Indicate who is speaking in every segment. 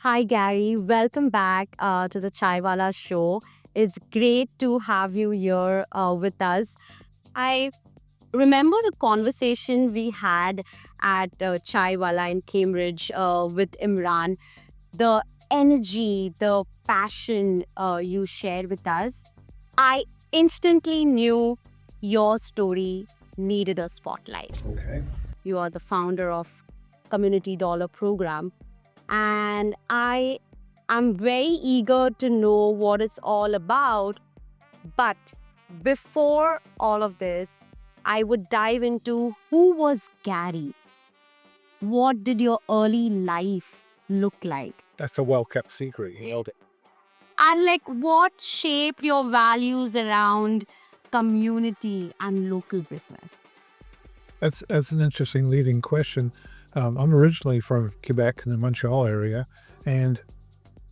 Speaker 1: Hi, Gary. Welcome back to the Chaiwala Show. It's great to have you here with us. I remember the conversation we had at Chaiwala in Cambridge with Imran, the energy, the passion you shared with us. I instantly knew your story needed a spotlight.
Speaker 2: Okay.
Speaker 1: You are the founder of Community Dollar Program, and I am very eager to know what it's all about. But before all of this, I would dive into who was Gary? What did your early life look like?
Speaker 2: That's a well-kept secret. You nailed it.
Speaker 1: And like what shaped your values around community and local business?
Speaker 2: That's an interesting leading question. I'm originally from Quebec in the Montreal area, and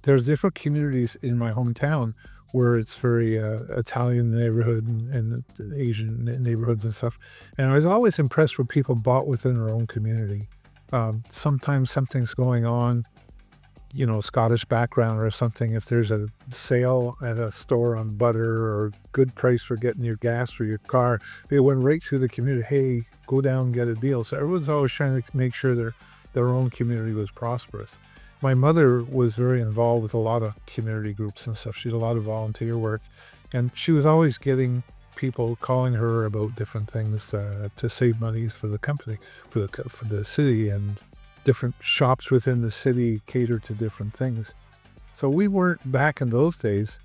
Speaker 2: there's different communities in my hometown where it's very Italian neighborhood and Asian neighborhoods and stuff. And I was always impressed when people bought within their own community. Sometimes something's going on, Scottish background or something. If there's a sale at a store on butter or good price for getting your gas for your car, they went right to the community. Hey, go down and get a deal. So everyone's always trying to make sure their own community was prosperous. My mother was very involved with a lot of community groups and stuff. She did a lot of volunteer work, and she was always getting people calling her about different things to save monies for the company, for the city, and different shops within the city cater to different things. So we weren't back in those days.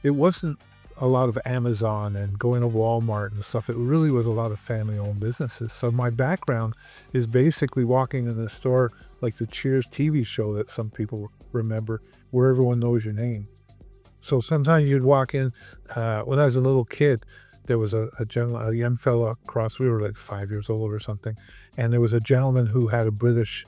Speaker 2: It wasn't a lot of Amazon and going to Walmart and stuff. It really was a lot of family-owned businesses. So my background is basically walking in the store like the Cheers TV show that some people remember, where everyone knows your name. So sometimes you'd walk in. When I was a little kid, there was a young fella across. We were like 5 years old or something, and there was a gentleman who had a British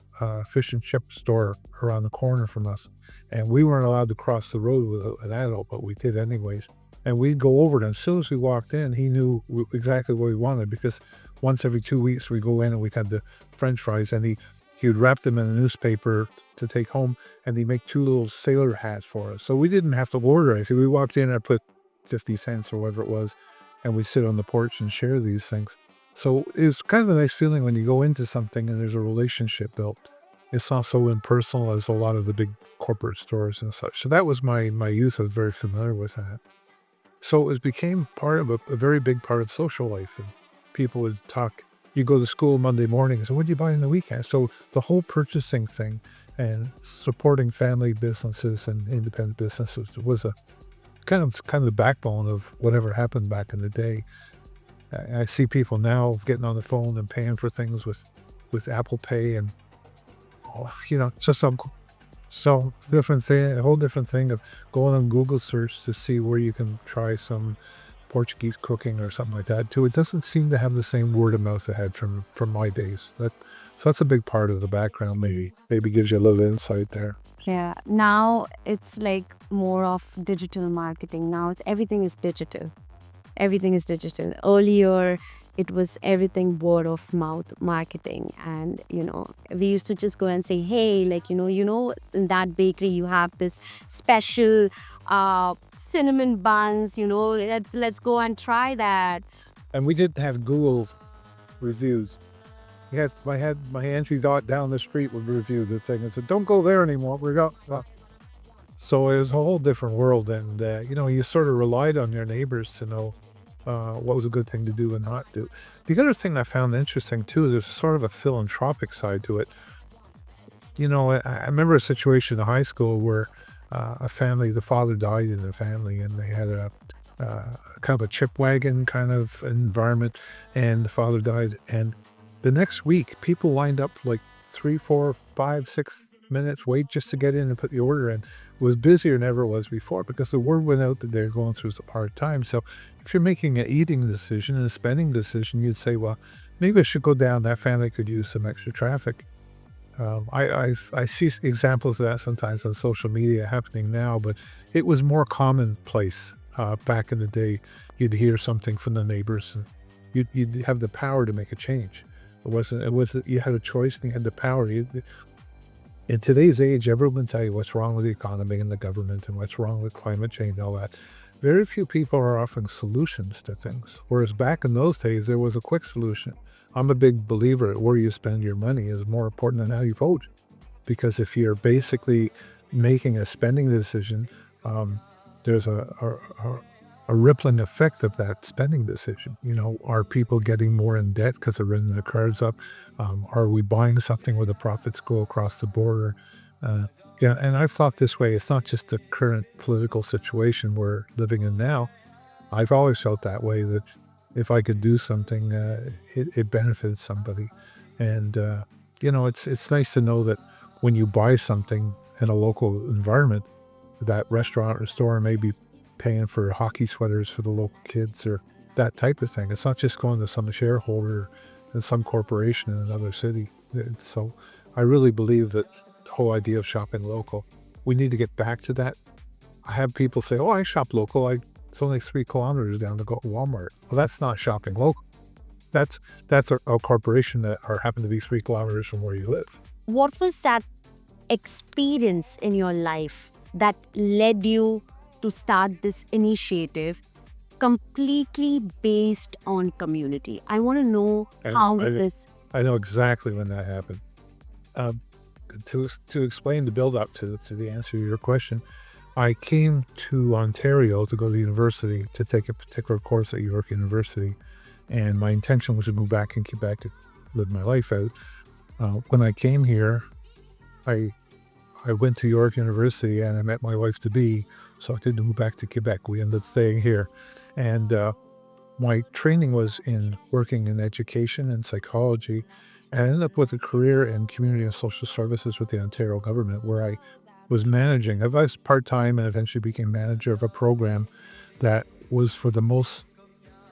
Speaker 2: fish and chip store around the corner from us, and we weren't allowed to cross the road with an adult, but we did anyways. And we'd go over it. And as soon as we walked in, he knew exactly what we wanted, because once every 2 weeks we go in and we'd have the French fries, and he would wrap them in a newspaper to take home, and he'd make 2 little sailor hats for us. So we didn't have to order anything. We walked in and I put 50 cents or whatever it was, and we sit on the porch and share these things. So it's kind of a nice feeling when you go into something and there's a relationship built. It's not so impersonal as a lot of the big corporate stores and such. So that was my youth. I was very familiar with that. So it became part of a very big part of social life. And people would talk. You go to school Monday morning and say, what do you buy in the weekend? So the whole purchasing thing and supporting family businesses and independent businesses was a kind of the backbone of whatever happened back in the day. I see people now getting on the phone and paying for things with Apple Pay, and it's just so different thing, a whole different thing of going on Google search to see where you can try some Portuguese cooking or something like that too. It doesn't seem to have the same word of mouth it had from my days. So that's a big part of the background. Maybe gives you a little insight there.
Speaker 1: Yeah, now it's like more of digital marketing. Now it's everything is digital. Everything is digital. Earlier, it was everything word of mouth marketing, and we used to just go and say, hey, like in that bakery you have this special cinnamon buns. Let's go and try that.
Speaker 2: And we didn't have Google reviews. Yes, my entry dot down the street would review the thing and said, "Don't go there anymore. We got." So it was a whole different world, and you sort of relied on your neighbors to know what was a good thing to do and not do. The other thing I found interesting too, there's sort of a philanthropic side to it. I remember a situation in high school where a family, the father died in the family, and they had a kind of a chip wagon kind of environment, and the father died, and the next week, people lined up like 3, 4, 5, 6 minutes wait just to get in and put the order in. It was busier than ever it was before, because the word went out that they're going through some hard time. So if you're making an eating decision and a spending decision, you'd say, well, maybe I should go down. That family could use some extra traffic. I see examples of that sometimes on social media happening now, but it was more commonplace back in the day. You'd hear something from the neighbors, and you'd have the power to make a change. It wasn't, you had a choice and you had the power. In today's age, everyone will tell you what's wrong with the economy and the government and what's wrong with climate change and all that. Very few people are offering solutions to things. Whereas back in those days, there was a quick solution. I'm a big believer that where you spend your money is more important than how you vote. Because if you're basically making a spending decision, um, there's a rippling effect of that spending decision. Are people getting more in debt because they're running their cards up? Are we buying something where the profits go across the border? Uh, yeah, and I've thought this way. It's not just the current political situation we're living in now. I've always felt that way, that if I could do something, it benefits somebody. And, it's nice to know that when you buy something in a local environment, that restaurant or store may be paying for hockey sweaters for the local kids or that type of thing. It's not just going to some shareholder in some corporation in another city. So I really believe that the whole idea of shopping local, we need to get back to that. I have people say, "Oh, I shop local. It's only 3 kilometers down to go to Walmart." Well, that's not shopping local. That's a corporation that are happen to be 3 kilometers from where you live.
Speaker 1: What was that experience in your life that led you to start this initiative completely based on community? I want to know
Speaker 2: And
Speaker 1: how
Speaker 2: I,
Speaker 1: this.
Speaker 2: I know exactly when that happened. Um, to explain the build up to the answer to your question, I came to Ontario to go to university to take a particular course at York University, and my intention was to move back in Quebec to live my life out. When I came here, I I went to York University and I met my wife to be, so I didn't move back to Quebec. We ended up staying here, and my training was in working in education and psychology, and I ended up with a career in community and social services with the Ontario government, where I was managing. I was part time and eventually became manager of a program that was for the most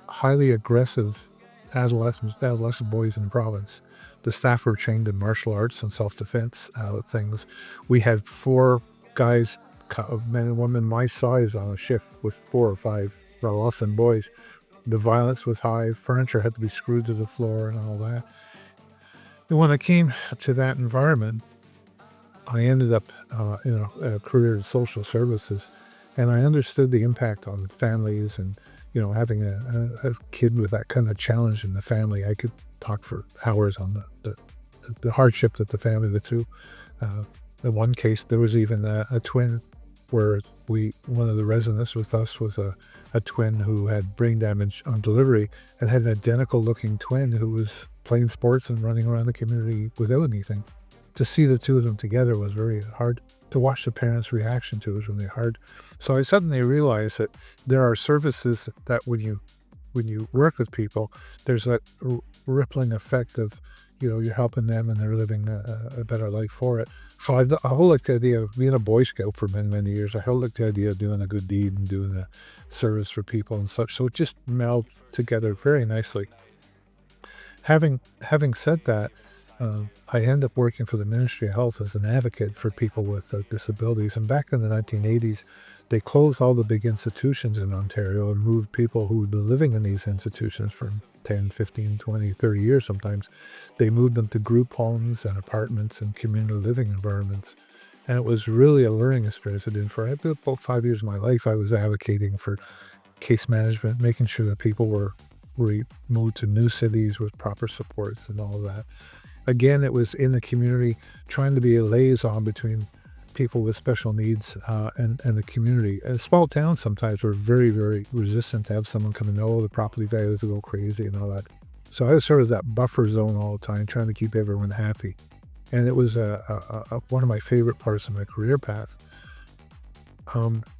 Speaker 2: highly aggressive adolescent boys in the province. The staff were trained in martial arts and self-defense things. We had 4 guys, men and women my size, on a shift with 4 or 5 adolescent boys. The violence was high. Furniture had to be screwed to the floor and all that. And when I came to that environment, I ended up in a career in social services, and I understood the impact on families and, having a kid with that kind of challenge in the family. I could talk for hours on the hardship that the family went through. Uh, in one case, there was even a twin where one of the residents with us was a twin who had brain damage on delivery and had an identical looking twin who was playing sports and running around the community without anything. To see the two of them together was very hard. To watch the parents' reaction to it was really hard. So I suddenly realized that there are services that when you work with people, there's that rippling effect of, you're helping them and they're living a better life for it. So I hold like the idea of being a Boy Scout for many, many years. I hold like the idea of doing a good deed and doing a service for people and such. So it just melded together very nicely. Having said that, I ended up working for the Ministry of Health as an advocate for people with disabilities. And back in the 1980s, they closed all the big institutions in Ontario and moved people who had been living in these institutions for 10, 15, 20, 30 years sometimes. They moved them to group homes and apartments and community living environments. And it was really a learning experience. I did for about 5 years of my life. I was advocating for case management, making sure that people were moved to new cities with proper supports and all of that. Again, it was in the community, trying to be a liaison between people with special needs and the community. And small towns sometimes were very, very resistant to have someone come and know the property values will go crazy and all that. So I was sort of that buffer zone all the time, trying to keep everyone happy. And it was one of my favorite parts of my career path.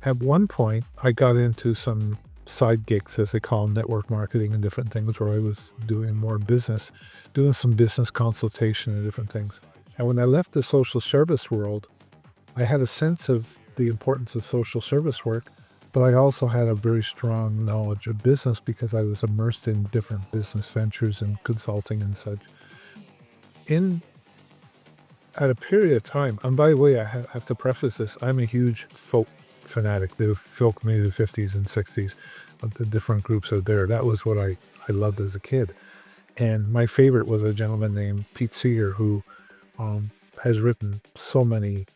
Speaker 2: At one point, I got into some side gigs, as they call them, network marketing and different things, where I was doing more business, doing some business consultation and different things. And when I left the social service world, I had a sense of the importance of social service work, but I also had a very strong knowledge of business because I was immersed in different business ventures and consulting and such. In At a period of time, and by the way, I have to preface this, I'm a huge folk fanatic. The folk community of the 50s and 60s, the different groups out there. That was what I loved as a kid. And my favorite was a gentleman named Pete Seeger, who has written so many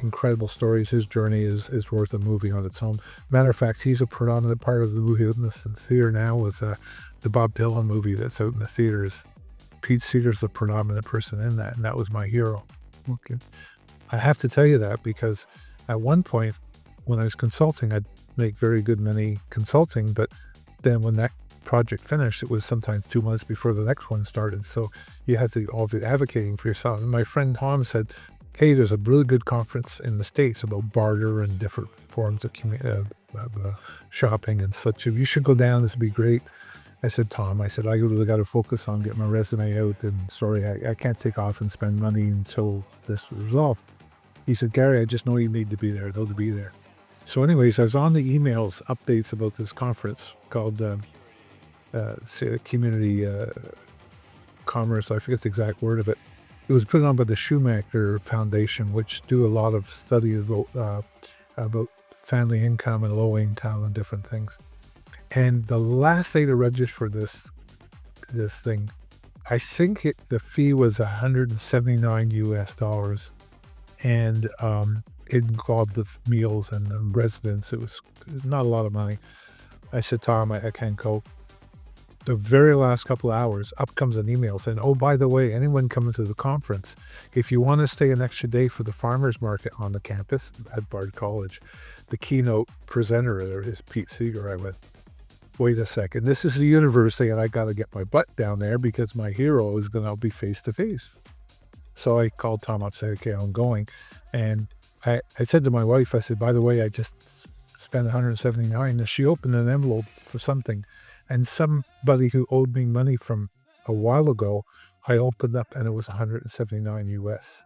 Speaker 2: incredible stories. His journey is worth a movie on its own. Matter of fact, he's a predominant part of the movie in the theater now with the Bob Dylan movie that's out in the theaters. Pete Seeger's the predominant person in that, and that was my hero. Okay. I have to tell you that because at one point when I was consulting, I'd make very good money consulting, but then when that project finished, it was sometimes 2 months before the next one started. So you had to all be advocating for yourself. And my friend Tom said, hey, there's a really good conference in the States about barter and different forms of shopping and such. You should go down. This would be great. I said, Tom, I really got to focus on getting my resume out, and sorry, I can't take off and spend money until this is resolved. He said, Gary, I just know you need to be there. They'll be there. So anyways, I was on the emails updates about this conference called Community Commerce. I forget the exact word of it. It was put on by the Schumacher Foundation, which do a lot of studies about family income and low income and different things. And the last day to register for this thing, I think the fee was $179 US, and it involved the meals and the residence. It was not a lot of money. I said, Tom, I can't go. The very last couple of hours, up comes an email saying, oh, by the way, anyone coming to the conference, if you want to stay an extra day for the farmers market on the campus at Bard College, the keynote presenter there is Pete Seeger. I went, wait a second, this is the university and I got to get my butt down there because my hero is going to be face to face. So I called Tom up, said, okay, I'm going. And I said to my wife, I said, by the way, I just spent $179. And she opened an envelope for something. And somebody who owed me money from a while ago, I opened up and it was $179 US.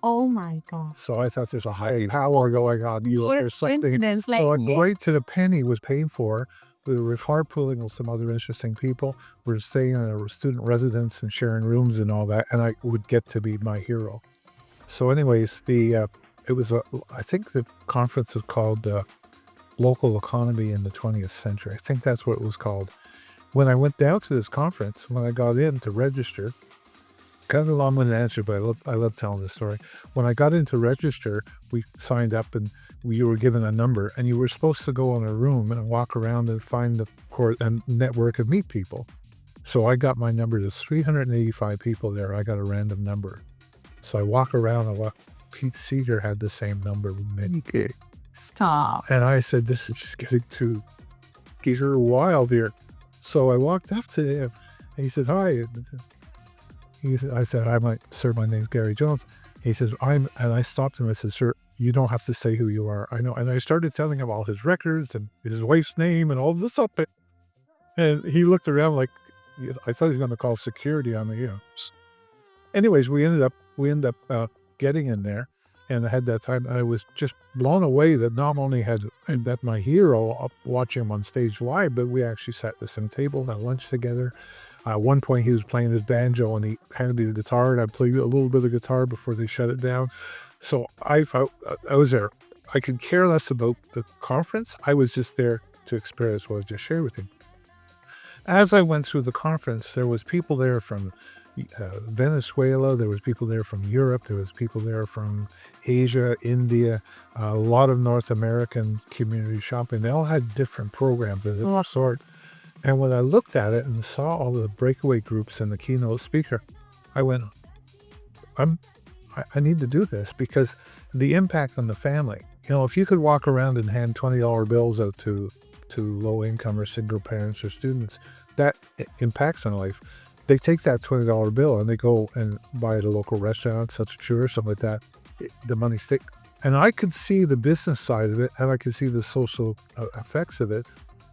Speaker 1: Oh my God.
Speaker 2: So I thought there's a high power going on. There's something.
Speaker 1: Coincidence,
Speaker 2: So right to the penny was paid for. We were carpooling with some other interesting people. We were staying in a student residence and sharing rooms and all that. And I would get to be my hero. So anyways, I think the conference was called Local Economy in the 20th Century. I think that's what it was called. When I went down to this conference, when I got in to register, kind of a long-winded answer, but I love telling this story. When I got in to register, we signed up and you were given a number, and you were supposed to go in a room and walk around and find the and network and meet people. So I got my number. There's 385 people there. I got a random number. So I walk around Pete Seeger had the same number with me.
Speaker 1: Stop.
Speaker 2: And I said, this is just getting too wild here. So I walked up to him and he said, hi. I said, sir, my name's Gary Jones. He says, and I stopped him. I said, sir, you don't have to say who you are. I know. And I started telling him all his records and his wife's name and all this stuff. And he looked around like, I thought he was going to call security on me. Anyways, we ended up getting in there. And I had that time, I was just blown away that not only had I met my hero up watching him on stage live, but we actually sat at the same table, had lunch together. At one point, he was playing his banjo and he handed me the guitar, and I played a little bit of guitar before they shut it down. So I was there. I could care less about the conference. I was just there to experience what I just shared with you. As I went through the conference, there was people there from Venezuela, there was people there from Europe, there was people there from Asia, India, a lot of North American community shopping. They all had different programs of this sort. And when I looked at it and saw all the breakaway groups and the keynote speaker, I went, I need to do this because the impact on the family. If you could walk around and hand $20 bills out to low income or single parents or students, that impacts on life. They take that $20 bill and they go and buy at a local restaurant, such as Chew or something like that. The money stick. And I could see the business side of it, and I could see the social effects of it.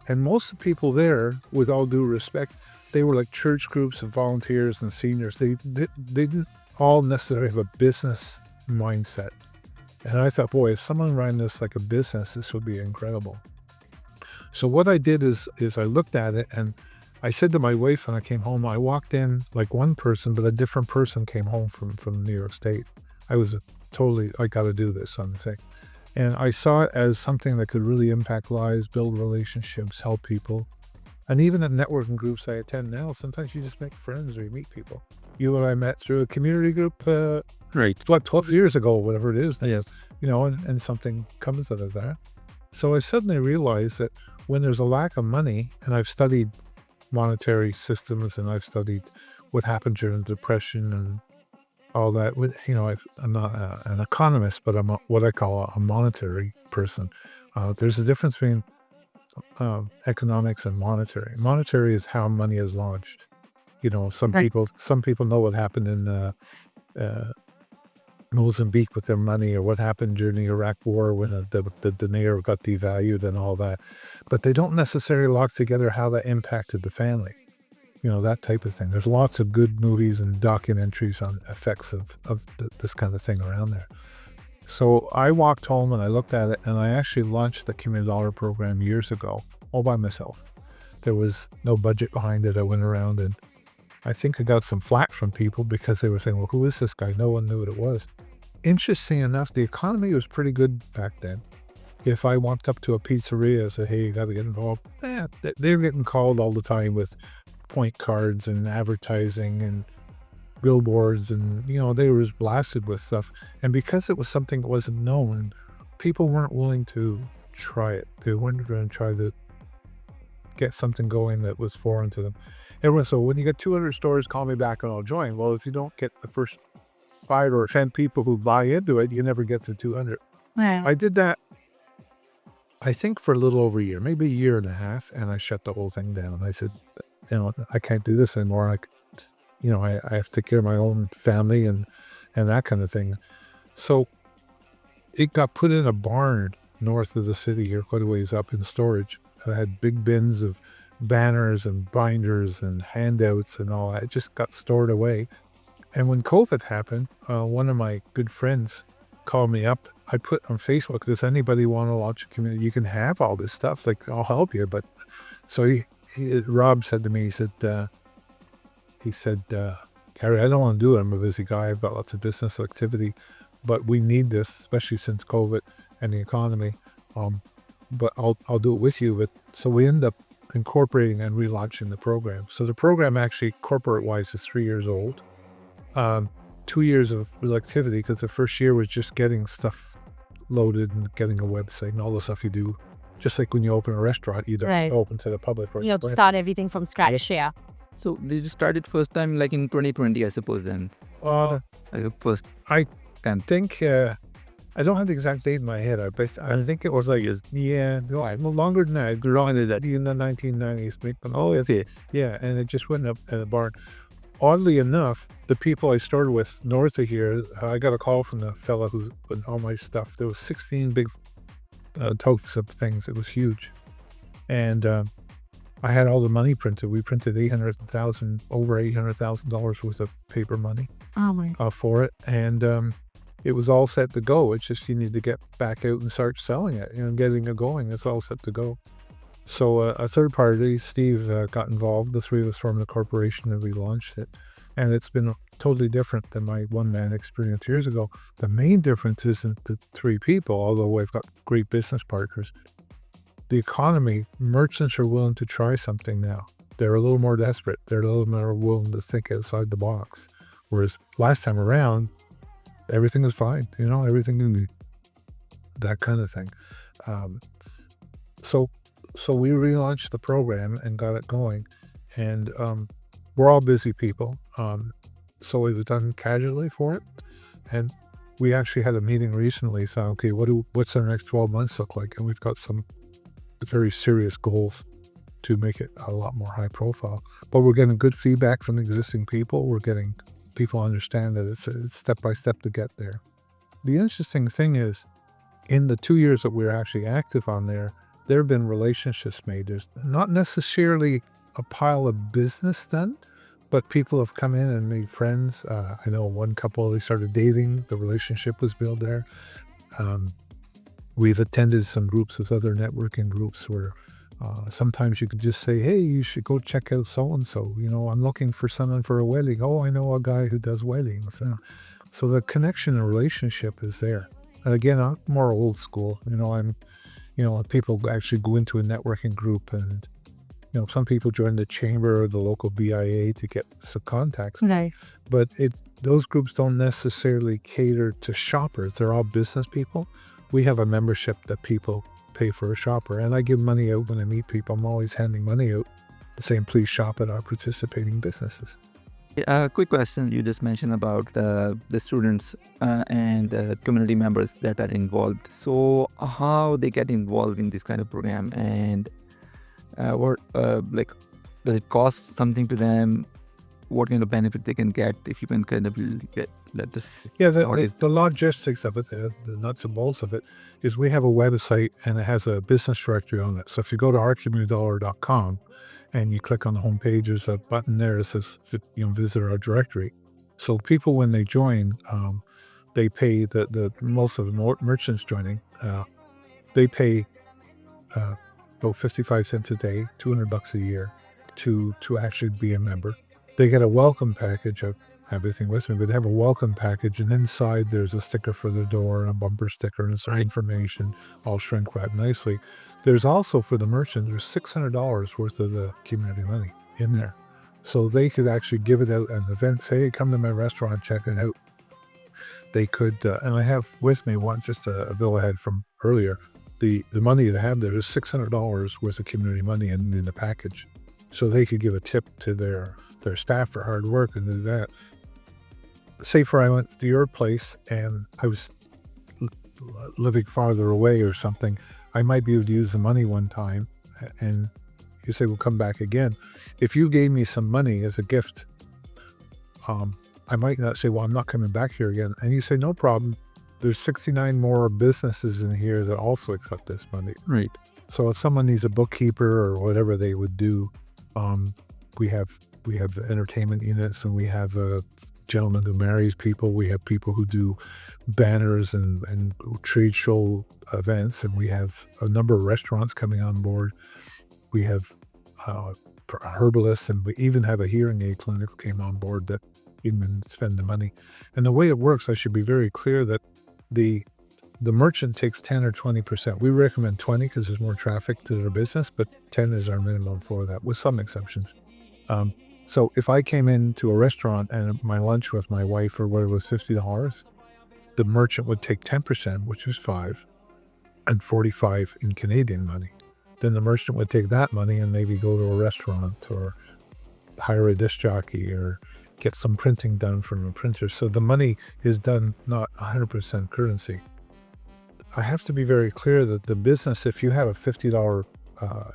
Speaker 2: And most of the people there, with all due respect, they were like church groups of volunteers and seniors. They didn't all necessarily have a business mindset. And I thought, boy, if someone ran this like a business, this would be incredible. So what I did is I looked at it and I said to my wife when I came home, I walked in like one person, but a different person came home from New York State. I was I got to do this on the thing. And I saw it as something that could really impact lives, build relationships, help people. And even at networking groups I attend now, sometimes you just make friends or you meet people. You and I met through a community group
Speaker 3: Right.
Speaker 2: What, 12 years ago, whatever it is,
Speaker 3: Yes.
Speaker 2: and something comes out of that. So I suddenly realized that when there's a lack of money, and I've studied monetary systems and I've studied what happened during the Depression and all that. I'm not an economist, but I'm what I call a monetary person. There's a difference between economics and monetary. Monetary is how money is launched. Some
Speaker 1: Right.
Speaker 2: people know what happened in uh, Mozambique with their money, or what happened during the Iraq War when the dinar got devalued and all that. But they don't necessarily lock together how that impacted the family. That type of thing. There's lots of good movies and documentaries on effects of this kind of thing around there. So I walked home and I looked at it, and I actually launched the Community Dollar program years ago, all by myself. There was no budget behind it. I went around, and I think I got some flack from people because they were saying, well, who is this guy? No one knew what it was. Interesting enough, the economy was pretty good back then. If I walked up to a pizzeria and said, hey, you got to get involved, they're getting called all the time with point cards and advertising and billboards, and they were blasted with stuff. And because it was something that wasn't known, people weren't willing to try it. They weren't going to try to get something going that was foreign to them. So when you get 200 stores, call me back and I'll join. Well, if you don't get the first 5 or 10 people who buy into it, you never get to 200. I did that, I think, for a little over a year, maybe a year and a half, and I shut the whole thing down. I said, I can't do this anymore. I have to take care of my own family and that kind of thing. So it got put in a barn north of the city here, quite a ways up in storage. I had big bins of banners and binders and handouts and all that. It just got stored away. And when COVID happened, one of my good friends called me up. I put on Facebook, does anybody want to launch a community? You can have all this stuff. Like, I'll help you. But so Rob said to me, he said, Gary, I don't want to do it. I'm a busy guy. I've got lots of business activity, but we need this, especially since COVID and the economy. But I'll do it with you. So we end up incorporating and relaunching the program. So the program actually, corporate-wise, is 3 years old. 2 years of real activity, because the first year was just getting stuff loaded and getting a website and all the stuff you do. Just like when you open a restaurant, you don't
Speaker 1: Right.
Speaker 2: open to the public.
Speaker 1: To start everything from scratch. Yeah.
Speaker 3: So did you start it first time like in 2020, I suppose, then? First.
Speaker 2: I can think, I don't have the exact date in my head, but I think it was like, longer than that. In the 1990s.
Speaker 3: Oh, yes, yeah.
Speaker 2: Yeah, and it just went up in the barn. Oddly enough, the people I started with north of here, I got a call from the fella who's put all my stuff. There was 16 big totes of things. It was huge. And I had all the money printed. We printed over $800,000 worth of paper money for it. And it was all set to go. It's just you need to get back out and start selling it and getting it going. It's all set to go. So a third party, Steve, got involved. The three of us formed a corporation and we launched it. And it's been totally different than my one-man experience years ago. The main difference isn't the three people, although I've got great business partners. The economy, merchants are willing to try something now. They're a little more desperate. They're a little more willing to think outside the box. Whereas last time around, everything was fine. Everything, that kind of thing. So we relaunched the program and got it going. And we're all busy people. So it was done casually for it. And we actually had a meeting recently. So, okay, what's our next 12 months look like? And we've got some very serious goals to make it a lot more high profile. But we're getting good feedback from existing people. We're getting people understand that it's step by step to get there. The interesting thing is, in the 2 years that we're actually active on there have been relationships made. There's not necessarily a pile of business done, but people have come in and made friends. I know one couple, they started dating. The relationship was built there. We've attended some groups with other networking groups where sometimes you could just say, hey, you should go check out so-and-so. I'm looking for someone for a wedding. Oh, I know a guy who does weddings. So the connection and relationship is there. And again, I'm more old school. People actually go into a networking group and, some people join the chamber or the local BIA to get some contacts.
Speaker 1: Right.
Speaker 2: But those groups don't necessarily cater to shoppers. They're all business people. We have a membership that people pay for a shopper, and I give money out when I meet people. I'm always handing money out, saying please shop at our participating businesses.
Speaker 3: Quick question. You just mentioned about the students and community members that are involved. So how they get involved in this kind of program, and what does it cost something to them? What kind of benefit they can get, if you can kind of let this.
Speaker 2: Yeah, the logistics of it, the nuts and bolts of it, is we have a website and it has a business directory on it. So if you go to ourcommunitydollar.com and you click on the home page, there's a button there that says, visit our directory. So people, when they join, they pay most of the merchants joining, they pay about 55 cents a day, $200 a year to actually be a member. They get a welcome package. I have everything with me, but they have a welcome package, and inside there's a sticker for the door and a bumper sticker and some information, all shrink wrapped nicely. There's also, for the merchant, there's $600 worth of the community money in there. So they could actually give it out at an event, say, hey, come to my restaurant, check it out. They could, and I have with me just a bill I had from earlier. The money they have there is $600 worth of community money in the package. So they could give a tip to their staff for hard work and do that. Say for I went to your place and I was living farther away or something, I might be able to use the money one time, and you say, we'll come back again. If you gave me some money as a gift, I might not say, well, I'm not coming back here again. And you say, no problem. There's 69 more businesses in here that also accept this money.
Speaker 3: Right.
Speaker 2: So if someone needs a bookkeeper or whatever they would do, we have entertainment units, and we have a gentleman who marries people. We have people who do banners and trade show events, and we have a number of restaurants coming on board. We have herbalists, and we even have a hearing aid clinic who came on board that even spend the money. And the way it works, I should be very clear that the merchant takes 10 or 20%. We recommend 20 because there's more traffic to their business, but 10 is our minimum for that, with some exceptions. So if I came into a restaurant and my lunch with my wife or whatever was $50, the merchant would take 10%, which is $5, and $45 in Canadian money. Then the merchant would take that money and maybe go to a restaurant or hire a disc jockey or get some printing done from a printer. So the money is done not 100% currency. I have to be very clear that the business, if you have a $50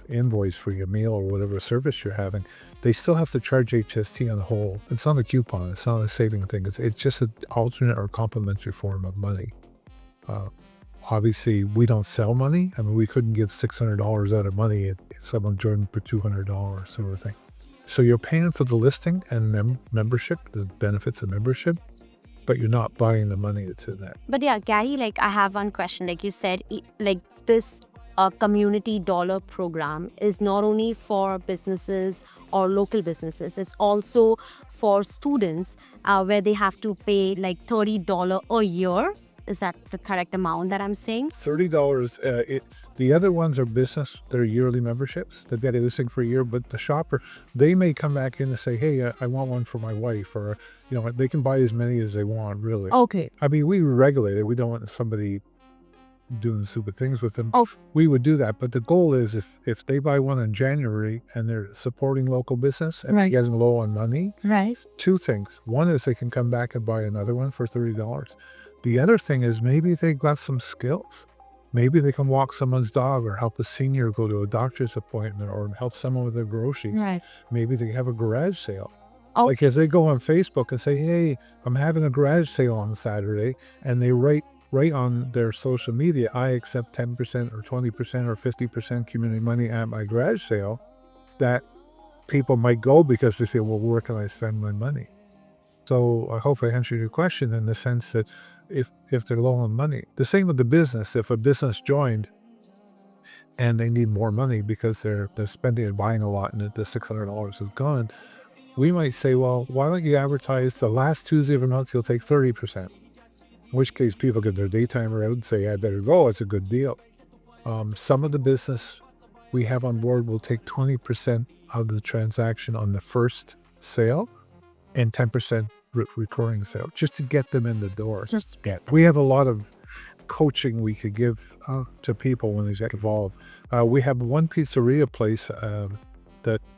Speaker 2: invoice for your meal or whatever service you're having, they still have to charge HST on the whole. It's not a coupon. It's not a saving thing. It's just an alternate or complementary form of money. Obviously, we don't sell money. I mean, we couldn't give $600 out of money if someone joined for $200 sort of thing. So you're paying for the listing and membership, the benefits of membership, but you're not buying the money that's in that.
Speaker 1: But yeah, Gary, I have one question. Like you said, this community dollar program is not only for businesses or local businesses, it's also for students where they have to pay $30 a year. Is that the correct amount that I'm saying?
Speaker 2: $30. The other ones are business. They're yearly memberships. They've got everything for a year, but the shopper, they may come back in and say, hey, I want one for my wife, or, they can buy as many as they want, really.
Speaker 1: Okay.
Speaker 2: I mean, we regulate it. We don't want somebody doing stupid things with them.
Speaker 1: Oh.
Speaker 2: We would do that. But the goal is if they buy one in January and they're supporting local business and
Speaker 1: Right.
Speaker 2: getting low on money,
Speaker 1: Right.
Speaker 2: two things. One is they can come back and buy another one for $30. The other thing is maybe they've got some skills. Maybe they can walk someone's dog or help a senior go to a doctor's appointment or help someone with their groceries.
Speaker 1: Right.
Speaker 2: Maybe they have a garage sale.
Speaker 1: Oh.
Speaker 2: Like if they go on Facebook and say, hey, I'm having a garage sale on Saturday, and they write on their social media, I accept 10% or 20% or 50% community money at my garage sale, that people might go because they say, well, where can I spend my money? So I hope I answered your question in the sense that if they're low on money, the same with the business. If a business joined and they need more money because they're spending and buying a lot and the $600 is gone, we might say, well, why don't you advertise the last Tuesday of the month, you'll take 30%. In which case people get their daytimer out and say, I better go, it's a good deal. Some of the business we have on board will take 20% of the transaction on the first sale and 10% recurring sale, just to get them in the door. We have a lot of coaching we could give to people when they get involved. We have one pizzeria place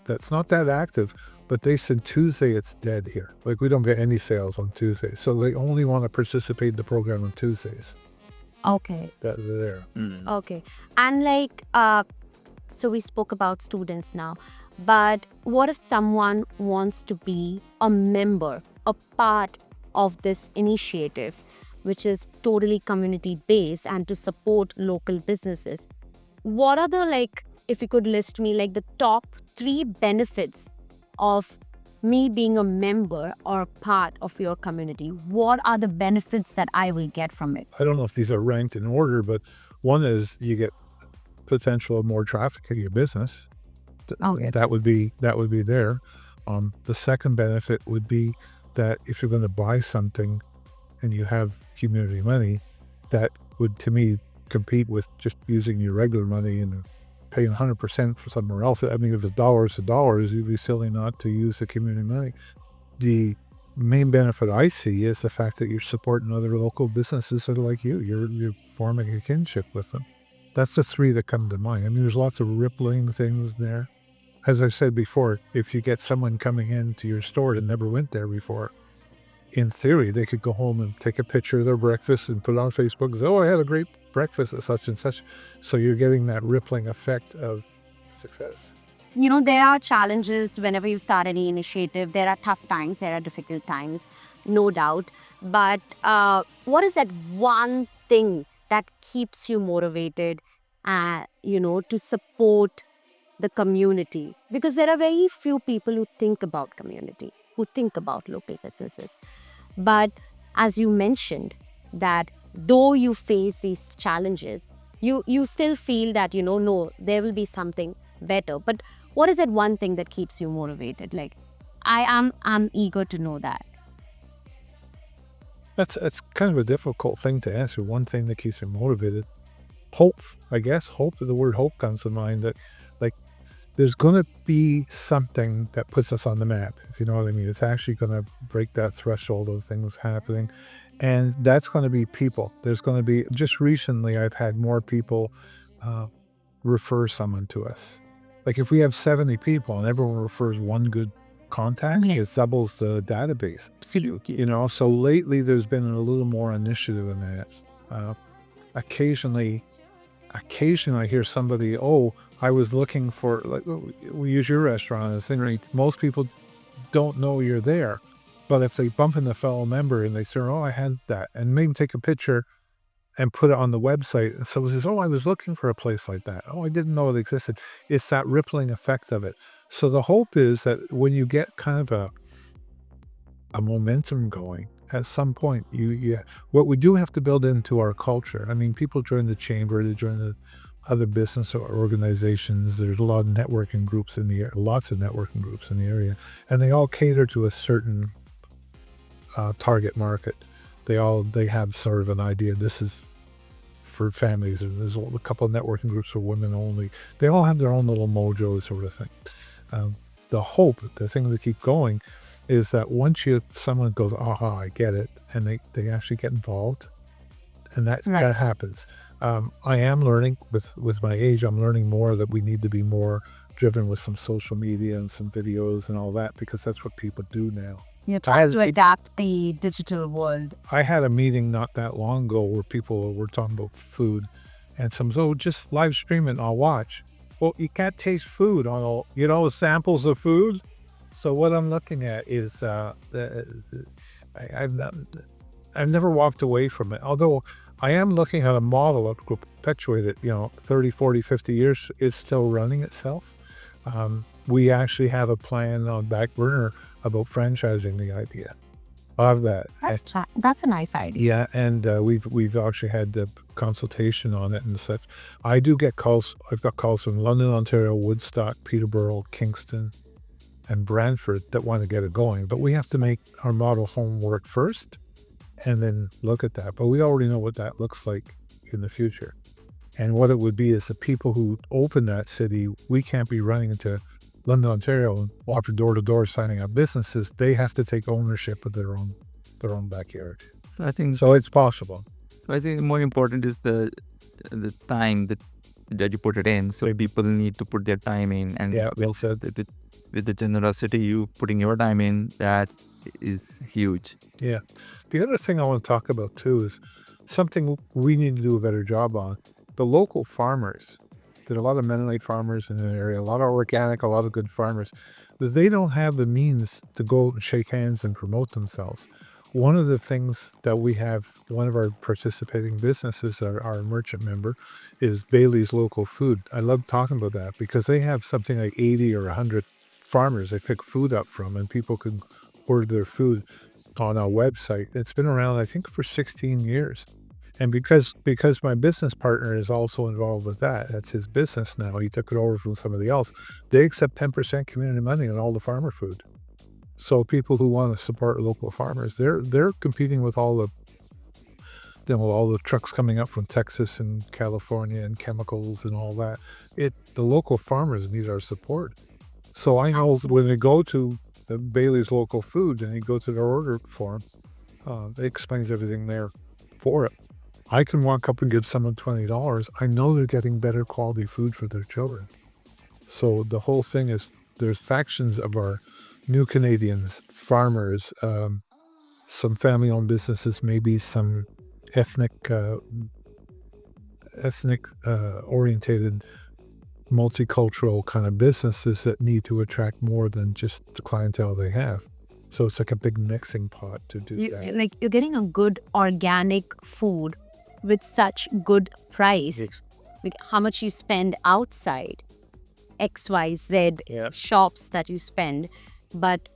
Speaker 2: that's not that active, but they said Tuesday it's dead here. Like, we don't get any sales on Tuesdays, so they only want to participate in the program on Tuesdays.
Speaker 1: Okay.
Speaker 2: That they're there.
Speaker 1: Okay. And like, so we spoke about students now, but what if someone wants to be a member, a part of this initiative, which is totally community based and to support local businesses? What are the, like, if you could list me like the top 3 benefits of me being a member or part of your community? What are the benefits that I will get from it?
Speaker 2: I don't know if these are ranked in order, but one is you get potential of more traffic in your business.
Speaker 1: Okay.
Speaker 2: That would be there. The second benefit would be that if you're going to buy something and you have community money, that would, to me, compete with just using your regular money and paying 100% for somewhere else. I mean, if it's dollars to dollars, you'd be silly not to use the community money. The main benefit I see is the fact that you're supporting other local businesses that are like you. You're forming a kinship with them. That's the 3 that come to mind. I mean, there's lots of rippling things there. As I said before, if you get someone coming into your store that never went there before, in theory, they could go home and take a picture of their breakfast and put it on Facebook and say, oh, I had a great breakfast at such and such. So you're getting that rippling effect of success.
Speaker 1: You know, there are challenges whenever you start any initiative. There are tough times, there are difficult times, no doubt. But what is that one thing that keeps you motivated, to support the community? Because there are very few people who think about community, who think about local businesses. But as you mentioned, that though you face these challenges, you still feel that, no, there will be something better. But what is that one thing that keeps you motivated? Like, I'm eager to know that.
Speaker 2: That's kind of a difficult thing to answer. One thing that keeps me motivated, hope. I guess hope. The word hope comes to mind. That, like, there's going to be something that puts us on the map, if you know what I mean. It's actually going to break that threshold of things happening. And that's going to be people. There's going to be, just recently, I've had more people refer someone to us. Like, if we have 70 people and everyone refers one good contact, it doubles the database. So lately there's been a little more initiative in that. Occasionally I hear somebody, oh, I was looking for, like, we use your restaurant as a thing, right? Most people don't know you're there, but if they bump into a fellow member and they say, oh, I had that, and maybe take a picture and put it on the website, and someone says, oh, I was looking for a place like that. Oh, I didn't know it existed. It's that rippling effect of it. So the hope is that when you get kind of a momentum going, at some point, what we do have to build into our culture. I mean, people join the chamber, they join the other business or organizations. There's a lot of networking groups in the area, lots of networking groups in the area, and they all cater to a certain target market. They have sort of an idea. This is for families. There's a couple of networking groups for women only. They all have their own little mojo sort of thing. The hope, the thing to keep going, is that once someone goes, aha, I get it, and they actually get involved, and that happens. I am learning with my age. I'm learning more that we need to be more driven with some social media and some videos and all that, because that's what people do now.
Speaker 1: You try to adapt the digital world.
Speaker 2: I had a meeting not that long ago where people were talking about food, and someone said, oh, just live stream it and I'll watch. Well, you can't taste food on all, samples of food. So what I'm looking at is, I've never walked away from it. Although I am looking at a model that will perpetuate it, 30, 40, 50 years, is still running itself. We actually have a plan on back burner about franchising the idea of that.
Speaker 1: That's a nice idea.
Speaker 2: Yeah, and we've actually had the consultation on it and such. I do get calls. I've got calls from London, Ontario, Woodstock, Peterborough, Kingston, and Brantford that want to get it going. But we have to make our model home work first and then look at that. But we already know what that looks like in the future. And what it would be is the people who open that city, we can't be running into London, Ontario and walking door to door signing up businesses. They have to take ownership of their own backyard.
Speaker 3: So I think
Speaker 2: So it's possible.
Speaker 3: more important is the time that you put it in. So people need to put their time in, and
Speaker 2: Yeah, well said.
Speaker 3: with the generosity you putting your time in, that is huge.
Speaker 2: Yeah. The other thing I want to talk about too is something we need to do a better job on. The local farmers, there are a lot of Mennonite farmers in the area, a lot of organic, a lot of good farmers, but they don't have the means to go and shake hands and promote themselves. One of the things that we have, one of our participating businesses, our merchant member, is Bailey's Local Food. I love talking about that because they have something like 80 or 100 farmers they pick food up from, and people can order their food on our website. It's been around, I think, for 16 years. And because my business partner is also involved with that, that's his business now. He took it over from somebody else. They accept 10% community money on all the farmer food. So people who want to support local farmers, they're competing with all the trucks coming up from Texas and California and chemicals and all that. The local farmers need our support. So I know when they go to the Bailey's Local Food and they go to their order form, it explains everything there for it. I can walk up and give someone $20. I know they're getting better quality food for their children. So the whole thing is there's factions of our new Canadians, farmers, some family-owned businesses, maybe some ethnic orientated multicultural kind of businesses that need to attract more than just the clientele they have. So it's like a big mixing pot to do that.
Speaker 1: Like you're getting a good organic food with such good price.
Speaker 2: Yes.
Speaker 1: Like how much you spend outside, XYZ
Speaker 2: Yeah.
Speaker 1: shops that you spend. But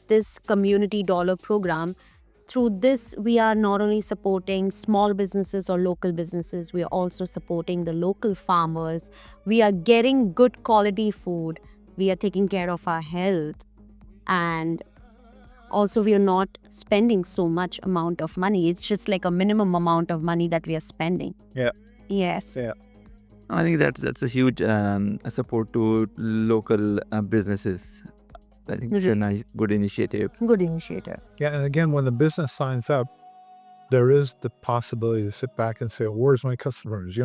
Speaker 1: this community dollar program, through this, we are not only supporting small businesses or local businesses, we are also supporting the local farmers. We are getting good quality food. We are taking care of our health. And also, we are not spending so much amount of money. It's just like a minimum amount of money that we are spending.
Speaker 2: Yeah.
Speaker 1: Yes.
Speaker 2: Yeah.
Speaker 3: I think that's a huge support to local businesses. I think it's a nice, good initiative.
Speaker 1: Good initiative.
Speaker 2: Yeah, and again, when the business signs up, there is the possibility to sit back and say, "Where's my customers?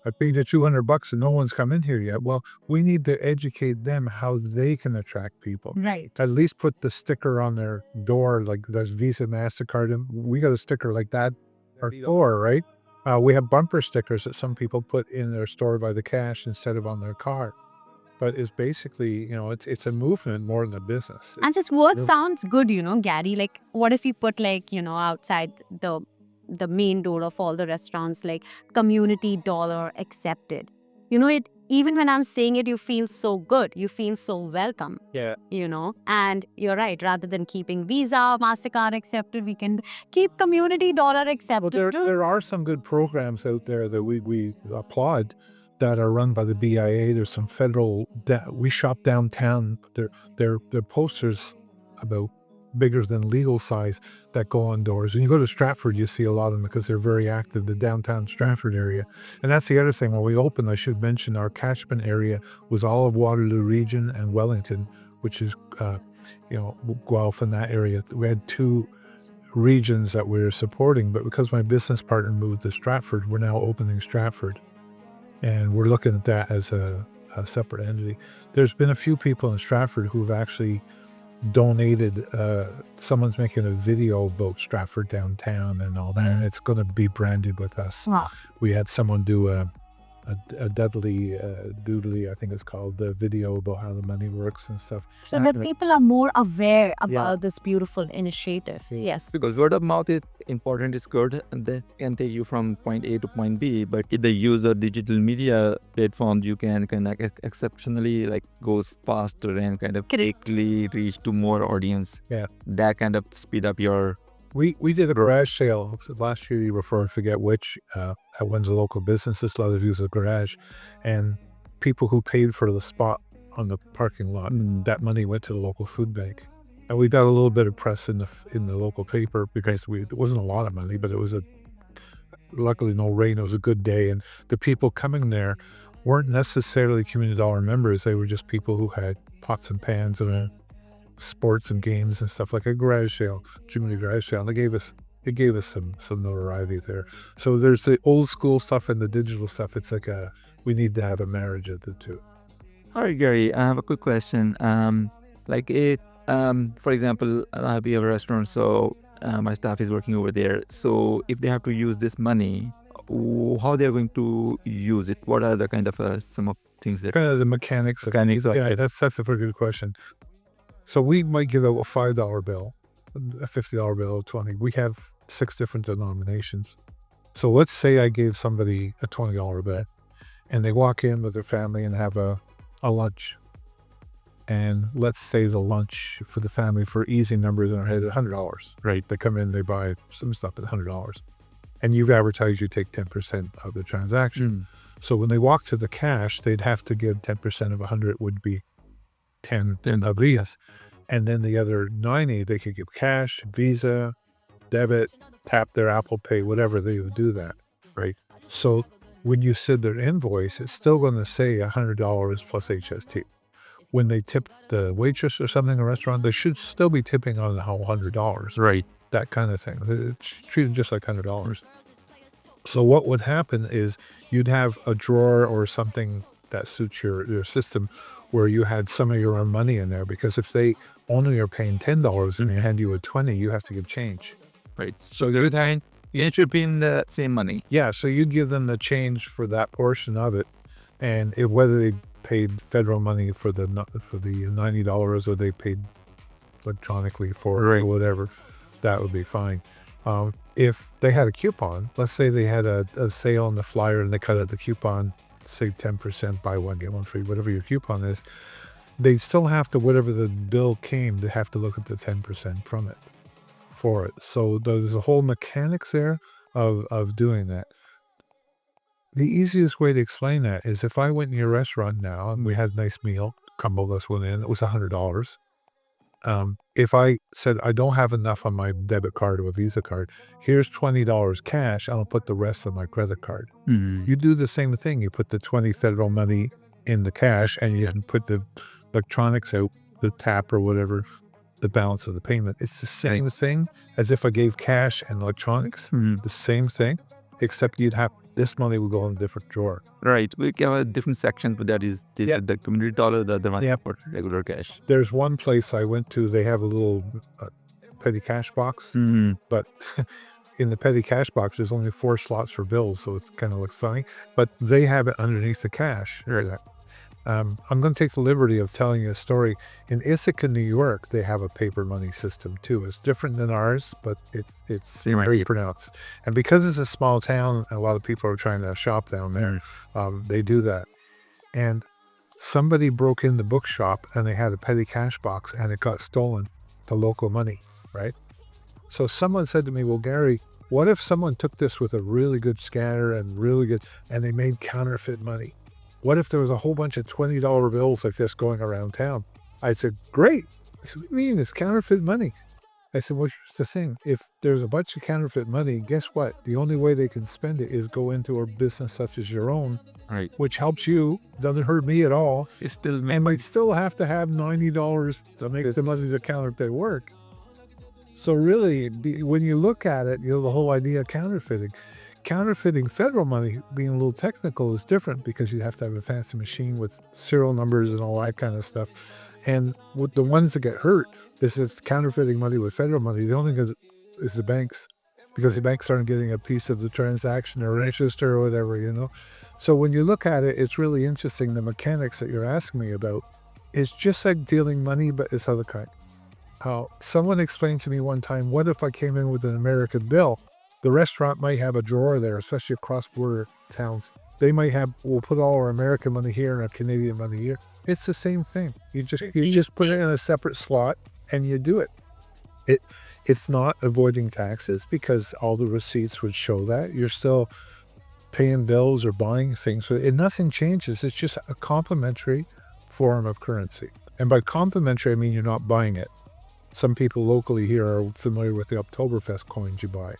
Speaker 2: I paid you $200 and no one's come in here yet." Well, we need to educate them how they can attract people.
Speaker 1: Right.
Speaker 2: At least put the sticker on their door, like there's Visa, MasterCard, and we got a sticker like that our door, right? We have bumper stickers that some people put in their store by the cash instead of on their car. But it's basically, it's a movement more than a business.
Speaker 1: And this word sounds good, Gary. Like, what if you put outside the main door of all the restaurants, like community dollar accepted. Even when I'm saying it, you feel so good. You feel so welcome.
Speaker 2: Yeah.
Speaker 1: And you're right. Rather than keeping Visa, MasterCard accepted, we can keep community dollar accepted.
Speaker 2: Well, there are some good programs out there that we applaud that are run by the BIA. There's some federal we shop downtown. They're posters about bigger than legal size that go on doors. When you go to Stratford, you see a lot of them because they're very active, the downtown Stratford area. And that's the other thing. When we opened, I should mention our catchment area was all of Waterloo Region and Wellington, which is, Guelph in that area. We had two regions that we were supporting, but because my business partner moved to Stratford, we're now opening Stratford. And we're looking at that as a separate entity. There's been a few people in Stratford who've actually donated. Someone's making a video about Stratford downtown and all that, and it's going to be branded with us.
Speaker 1: Wow.
Speaker 2: We had someone do a Dudley Doodly, I think it's called, the video about how the money works and stuff.
Speaker 1: So that people are more aware about
Speaker 2: Yeah.
Speaker 1: this beautiful initiative.
Speaker 2: Yeah.
Speaker 1: Yes.
Speaker 3: Because word of mouth is important, is good, and that can take you from point A to point B. But if the user digital media platforms, you can exceptionally goes faster and kind of quickly reach to more audience.
Speaker 2: Yeah.
Speaker 3: That kind of speed up your.
Speaker 2: We did a garage sale last year, before I forget which, at one's a local businesses, a lot of use a garage, and people who paid for the spot on the parking lot, that money went to the local food bank. And we got a little bit of press in the local paper because it wasn't a lot of money, but it was luckily no rain. It was a good day, and the people coming there weren't necessarily community dollar members. They were just people who had pots and pans and sports and games and stuff, like a garage sale, community garage sale. And it gave us some notoriety there. So there's the old school stuff and the digital stuff. It's like we need to have a marriage of the two.
Speaker 3: All right, Gary, I have a quick question. For example, we have a restaurant, so my staff is working over there. So if they have to use this money, how they're going to use it? What are the kind of some of things that
Speaker 2: Kind of the mechanics.
Speaker 3: mechanics are?
Speaker 2: Yeah, that's a very good question. So we might give out a $5 bill, a $50 bill, 20. We have 6 different denominations. So let's say I gave somebody a $20 bill, and they walk in with their family and have a lunch. And let's say the lunch for the family, for easy numbers in our head, $100, right? They come in, they buy some stuff at $100. And you've advertised you take 10% of the transaction. So when they walk to the cash, they'd have to give 10% of 100 would be 10 of these. And then the other 90, they could give cash, Visa, debit, tap their Apple Pay, whatever, they would do that, right? So when you send their invoice, it's still going to say $100 plus HST. When they tip the waitress or something in a restaurant, they should still be tipping on the whole $100.
Speaker 3: Right.
Speaker 2: That kind of thing. It's treated just like $100. So what would happen is you'd have a drawer or something that suits your system where you had some of your own money in there, because if they only are paying $10 and they hand you a 20, you have to give change.
Speaker 3: Right. So every time it should be in the same money.
Speaker 2: Yeah, so you give them the change for that portion of it, and whether they paid federal money for the $90 or they paid electronically for it or whatever, that would be fine. If they had a coupon, let's say they had a sale on the flyer and they cut out the coupon, say 10%, buy one, get one free, whatever your coupon is, they still have to, whatever the bill came, they have to look at the 10% from it for it. So there's a whole mechanics there of doing that. The easiest way to explain that is if I went in your restaurant now and we had a nice meal, couple of us went in, it was $100. If I said, I don't have enough on my debit card or a Visa card, here's $20 cash, I'll put the rest on my credit card. You do the same thing. You put the 20 federal money in the cash and you can put the electronics out, the tap or whatever, the balance of the payment. It's the same thing as if I gave cash and electronics, the same thing, except you'd have, this money would go in a different drawer.
Speaker 3: Right. We have a different section, but that is the community dollar, the other one for regular cash.
Speaker 2: There's one place I went to, they have a little petty cash box, but in the petty cash box, there's only 4 slots for bills, so it kind of looks funny, but they have it underneath the cash. I'm going to take the liberty of telling you a story. In Ithaca, New York, they have a paper money system too. It's different than ours, but it's very pronounced. And because it's a small town, a lot of people are trying to shop down there. They do that. And somebody broke in the bookshop and they had a petty cash box and it got stolen, the local money, right? So someone said to me, well, Gary, what if someone took this with a really good scanner and they made counterfeit money? What if there was a whole bunch of $20 bills like this going around town? I said, great. I said, what do you mean? It's counterfeit money. I said, well, here's the thing. If there's a bunch of counterfeit money, guess what? The only way they can spend it is go into a business such as your own, which helps you, doesn't hurt me at all. And might still have to have $90 to make the money to counterfeit work. So really, when you look at it, the whole idea of counterfeiting federal money, being a little technical, is different because you have to have a fancy machine with serial numbers and all that kind of stuff. And with the ones that get hurt, this is counterfeiting money with federal money. The only thing is the banks, because the banks aren't getting a piece of the transaction or register or whatever, So when you look at it, it's really interesting. The mechanics that you're asking me about is just like dealing money, but it's other kind. Someone explained to me one time, what if I came in with an American bill? The restaurant might have a drawer there, especially across border towns. They might have, we'll put all our American money here and our Canadian money here. It's the same thing. You just put it in a separate slot and you do it. It's not avoiding taxes because all the receipts would show that. You're still paying bills or buying things. So nothing changes. It's just a complementary form of currency. And by complementary, I mean you're not buying it. Some people locally here are familiar with the Oktoberfest coins you buy.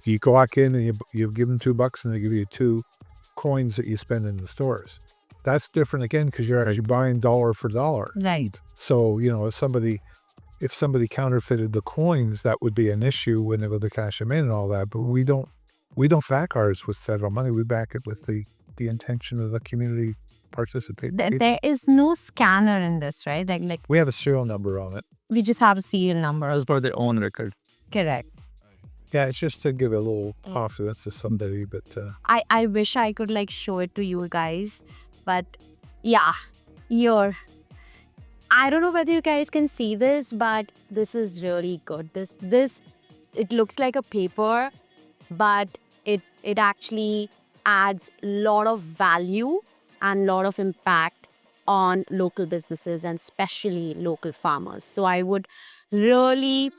Speaker 2: You go back in and you give them $2 and they give you 2 coins that you spend in the stores. That's different again because you're actually buying dollar for dollar.
Speaker 1: Right.
Speaker 2: So, if somebody counterfeited the coins, that would be an issue when they go to cash them in and all that. But we don't back ours with federal money. We back it with the intention of the community participate.
Speaker 1: There is no scanner in this, right? Like
Speaker 2: We have a serial number on it.
Speaker 1: we just have a serial number.
Speaker 3: As per their own record.
Speaker 1: Correct.
Speaker 2: Yeah, it's just to give a little confidence to somebody, but
Speaker 1: I wish I could like show it to you guys, but yeah, I don't know whether you guys can see this, but this is really good. This it looks like a paper, but it actually adds a lot of value and lot of impact on local businesses and especially local farmers. So I would really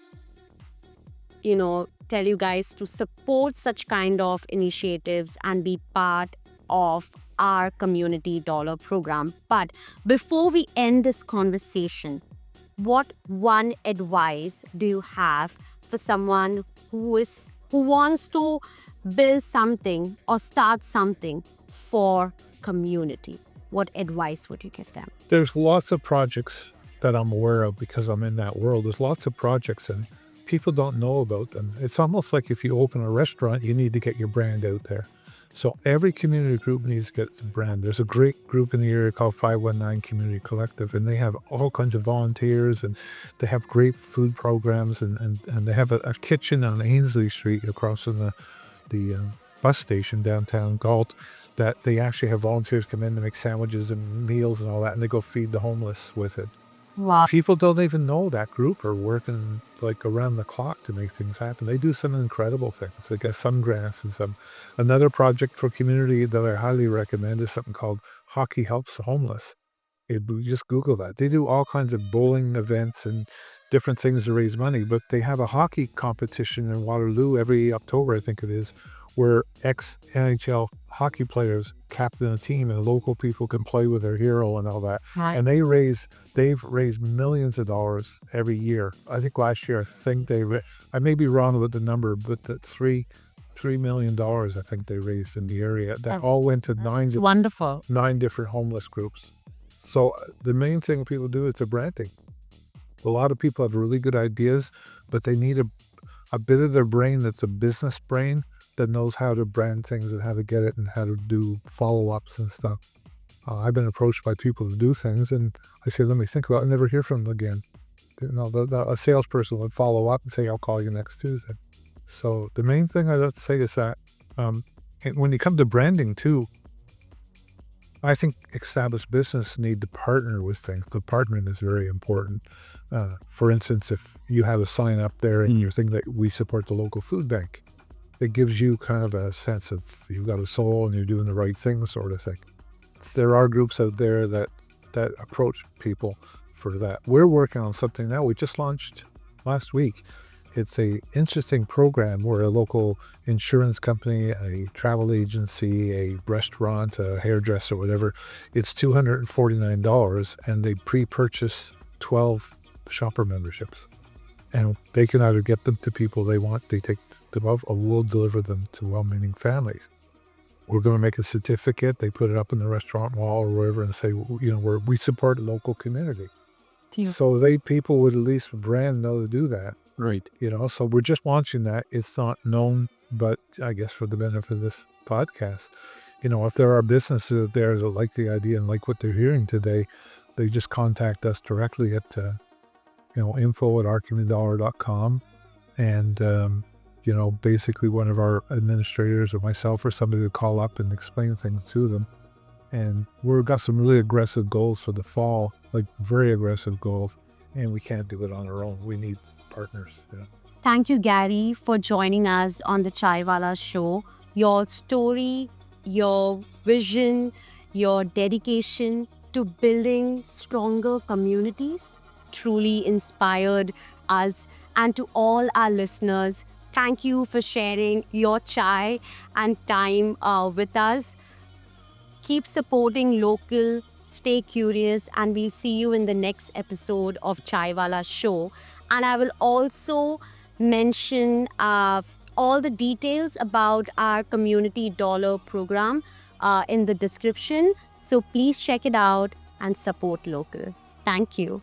Speaker 1: tell you guys to support such kind of initiatives and be part of our community dollar program. But before we end this conversation, what one advice do you have for someone who wants to build something or start something for community? What advice would you give them?
Speaker 2: there's lots of projects that I'm aware of because I'm in that world. There's lots of projects and people don't know about them. It's almost like if you open a restaurant, you need to get your brand out there. So every community group needs to get its brand. There's a great group in the area called 519 Community Collective, and they have all kinds of volunteers, and they have great food programs, and they have a kitchen on Ainsley Street across from the bus station downtown Galt, that they actually have volunteers come in to make sandwiches and meals and all that, and they go feed the homeless with it.
Speaker 1: Wow.
Speaker 2: People don't even know that group are working like around the clock to make things happen. They do some incredible things. They got some grants and some. Another project for community that I highly recommend is something called Hockey Helps the Homeless. Just Google that. They do all kinds of bowling events and different things to raise money, but they have a hockey competition in Waterloo every October, I think it is, where ex-NHL hockey players captain a team and local people can play with their hero and all that.
Speaker 1: Right.
Speaker 2: And they've raised millions of dollars every year. I think last year, I may be wrong about the number, but that $3 million I think they raised in the area. That all went to
Speaker 1: Wonderful.
Speaker 2: 9 different homeless groups. So the main thing people do is the branding. A lot of people have really good ideas, but they need a bit of their brain that's a business brain that knows how to brand things and how to get it and how to do follow-ups and stuff. I've been approached by people to do things, and I say, let me think about it. I never hear from them again. A salesperson would follow up and say, I'll call you next Tuesday. So the main thing I'd like to say is that when you come to branding too, I think established business need to partner with things. The partnering is very important. For instance, if you have a sign up there and you're thinking that we support the local food bank, it gives you kind of a sense of you've got a soul and you're doing the right thing sort of thing. There are groups out there that approach people for that. We're working on something now. We just launched last week. It's a interesting program where a local insurance company, a travel agency, a restaurant, a hairdresser, whatever, it's $249 and they pre-purchase 12 shopper memberships. And they can either get them to people they want, they take them off, or we'll deliver them to well-meaning families. We're going to make a certificate. They put it up in the restaurant wall or wherever and say, we support a local community. So people would at least brand know to do that.
Speaker 3: Right.
Speaker 2: So we're just launching that. It's not known, but I guess for the benefit of this podcast, if there are businesses out there that like the idea and like what they're hearing today, they just contact us directly at, info@ourcommunitydollar.com. And, basically one of our administrators or myself or somebody to call up and explain things to them. And we've got some really aggressive goals for the fall, like very aggressive goals, and we can't do it on our own. We need partners.
Speaker 1: Thank you, Gary, for joining us on the Chaiwala Show. Your story, your vision, your dedication to building stronger communities truly inspired us. And to all our listeners, thank you for sharing your chai and time with us. Keep supporting local, stay curious, and we'll see you in the next episode of Chaiwala Show. And I will also mention all the details about our community dollar program in the description. So please check it out and support local. Thank you.